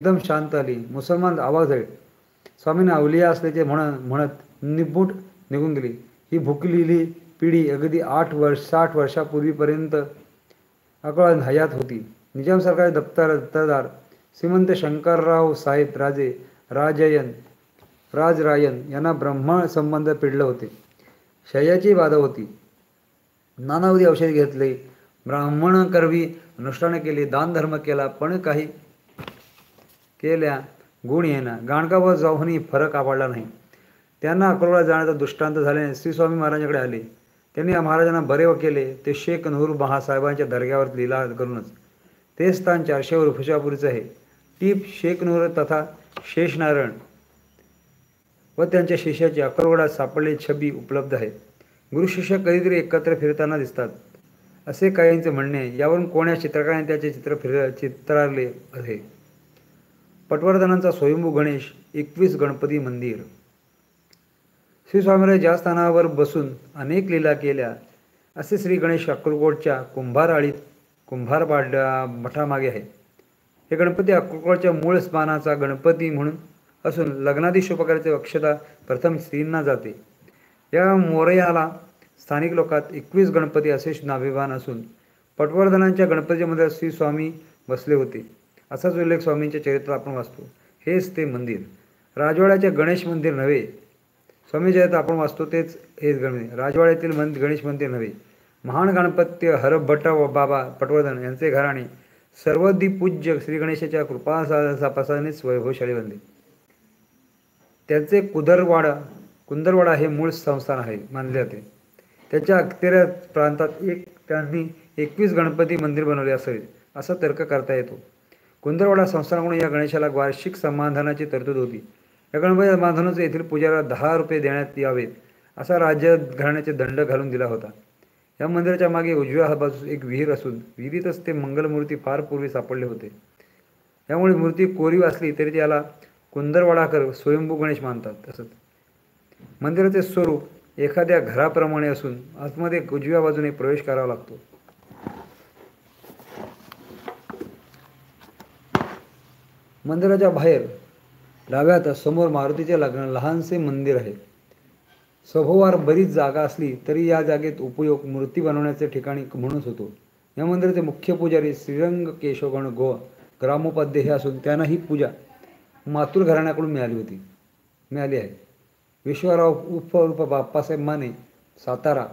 एकदम शांत आली. मुसलमान आवाज झाले. स्वामींना अवलिया असल्याचे म्हणत निबूट निघून गेली. ही भुकलेली पिढी अगदी 60 वर्षापूर्वीपर्यंत अकळत हयात होती. निजाम सरकारचे दप्तरदार श्रीमंत शंकरराव साहेब राजरायन यांना ब्रह्म संबंध पिडलं होते. शय्याची बाधा होती. नानाविध औषध घेतले, ब्राह्मणकरवी अनुष्ठान केले, दानधर्म केला, पण काही केल्या गुण येईना. गाणगाबाबा जाऊनही फरक आवडला नाही. त्यांना अक्कलकोटला जाण्याचा दृष्टांत झाल्याने श्री स्वामी महाराजांकडे आले. त्यांनी महाराजांना बरे केले ते शेख नूर महासाहेबांच्या दर्ग्यावर लीला करूनच. ते स्थान 400 वर्षापूर्वीचं आहे. टीप शेख नूर तथा शेषनारायण व त्यांच्या शिष्याची अक्कलकोटात सापडलेली छबी उपलब्ध आहे. गुरु शिष्य कधीतरी एकत्र फिरताना दिसतात असे काहींचे म्हणणे. यावरून कोण्या चित्रकाराने त्याचे चित्रारले आहे. पटवर्धनांचा स्वयंभू गणेश 21 गणपती मंदिर. श्री स्वामीराज ज्या स्थानावर बसून अनेक लीला केल्या असे श्री गणेश अक्कलकोटच्या कुंभार मठामागे आहे. हे गणपती अक्कलकोटच्या मूळ स्थानाचा गणपती म्हणून असून लग्नादी शुभकार्याची अक्षता प्रथम स्त्रींना जाते. या मोरयाला स्थानिक लोकात 21 गणपती असे नाभिमान असून पटवर्धनांच्या गणपतीच्या मंदिरात श्री स्वामी बसले होते असाच उल्लेख स्वामींच्या चरित्रात आपण वाचतो. हेच ते मंदिर. राजवाड्याचे गणेश मंदिर नव्हे. स्वामी चरित्र आपण वाचतो तेच हेच गणपती. राजवाड्यातील गणेश मंदिर नव्हे. महान गणपत्य हरभट्ट व बाबा पटवर्धन यांचे घराणे सर्वदिपूज्य श्री गणेशाच्या कृपाप्रसादानेच वैभवशाली बनले. त्यांचे कुंदरवाडा हे मूळ संस्थान आहे मानले जाते. त्याच्या अखेर प्रांतात त्यांनी 21 गणपती मंदिर बनवले असावे असा तर्क करता येतो. कुंदरवाडा संस्थानाकडून या गणेशाला वार्षिक समाधानाची तरतूद होती. या गणपती बांधूनच येथील पुजाऱ्याला 10 रुपये देण्यात यावेत असा राज्य घराण्याचे दंड घालून दिला होता. या मंदिराच्या मागे उजव्या बाजूस एक विहीर असून विहिरीतच ते मंगलमूर्ती फार पूर्वी सापडले होते. यामुळे मूर्ती कोरीव असली तरी त्याला कुंदरवाडाकर स्वयंभू गणेश मानतात. असत मंदिराचे स्वरूप एखाद्या घराप्रमाणे असून आतमध्ये उजव्या बाजूने प्रवेश करावा लागतो. मंदिराच्या बाहेर डाव्यात समोर मारुतीचे लहानसे मंदिर आहे. सभोवार बरीच जागा असली तरी या जागेत उपयोग मूर्ती बनवण्याचे ठिकाणी म्हणूनच होतो. या मंदिराचे मुख्य पुजारी श्रीरंग केशवगण ग्रामोपाध्ये हे असून त्यांना ही पूजा मातूर घराण्याकडून मिळाली आहे. विश्वराव उर्फ बाप्पासाहेब माने सातारा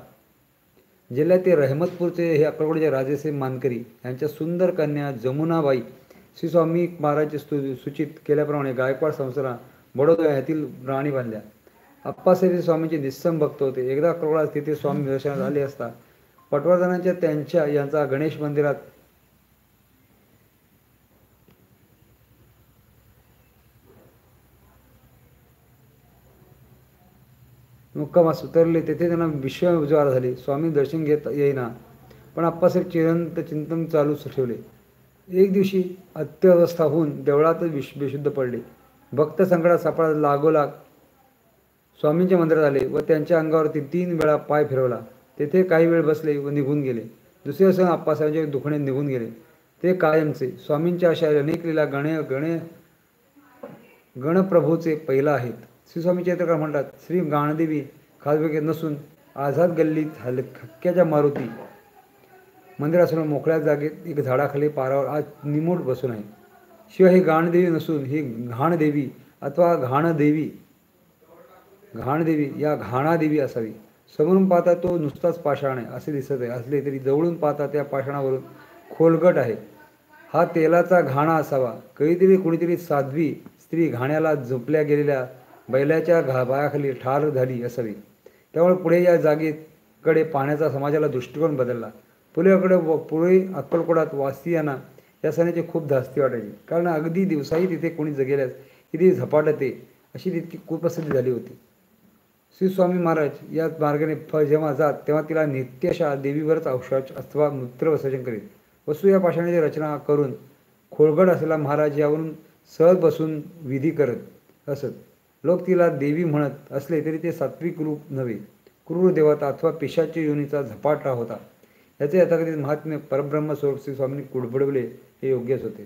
जिल्ह्यातील रहमतपूरचे हे अक्कलकोटचे राजेसाहेब मानकरी यांच्या सुंदर कन्या जमुनाबाई श्री स्वामी महाराज सूचित केल्याप्रमाणे गायकवाड संस्थाना बडोदा येथील राणी बांधल्या. अप्पासाहेब स्वामींचे निस्सम भक्त होते. एकदा अक्कलकोटात तिथे स्वामी दर्शनात आले असता पटवर्धनांच्या यांचा गणेश मंदिरात मुक्कामास उतरले. तेथे त्यांना विश्वज्वार झाले. स्वामी दर्शन घेत येईना पण अप्पासाहेब चिंतन चालूच ठेवले. एक दिवशी अत्यवस्था होऊन देवळातच बेशुद्ध पडले. भक्त संकटात सापडा लागोलाग स्वामींच्या मंदिरात आले व त्यांच्या अंगावरती 3 वेळा पाय फिरवला. तेथे काही वेळ बसले व निघून गेले. दुसऱ्या दिवशी अप्पासाहेबांचे दुखणे निघून गेले. ते कायमचे. स्वामींच्या अशा अनेक लीला गणप्रभूचे पहिला आहेत. श्री स्वामी चरित्रकार म्हणतात, श्री गाणदेवी खासबेगेत नसून आझाद गल्लीत हक्क्याच्या मारुती मंदिरासमोर मोकळ्या जागेत एक झाडाखाली पारावर आज निमूट बसून आहे. शिवाय ही गाणदेवी नसून ही घाणदेवी अथवा घाणदेवी या घाणादेवी असावी. समोरून पाहता तो नुसताच पाषाण आहे असे दिसत आहे असले तरी जवळून पाहता त्या पाषाणावरून खोलगट आहे. हा तेलाचा घाणा असावा. कधीतरी कुणीतरी साध्वी स्त्री घाण्याला झोपल्या गेलेल्या बैलाच्या पायाखाली ठार झाली असावी. त्यामुळे पुढे या जागेकडे पाहण्याचा समाजाला दृष्टिकोन बदलला. पुढे अक्कलकोटात वासियांना या सणाची खूप धास्ती वाटायची. कारण अगदी दिवसाही तिथे कोणी जगेल्यास किती झपाटते अशी तितकी कुप्रसिद्धी झाली होती. श्री स्वामी महाराज या मार्गाने जेव्हा जात तेव्हा तिला नित्यशा देवीवरच औषध अथवा मूत्र विसर्जन करीत. वसू या पाषाणाची रचना करून खोलगड असलेला महाराज यावरून सहज बसून विधी करत असत. लोक तिला देवी म्हणत असले तरी ते सात्विक रूप नव्हे, क्रूर देवता अथवा पिशाची योनीचा झपाटा होता. याचे यथाकथित महात्म्य परब्रह्म स्वरूप श्री स्वामींनी कुडबडवले हे योग्यच होते.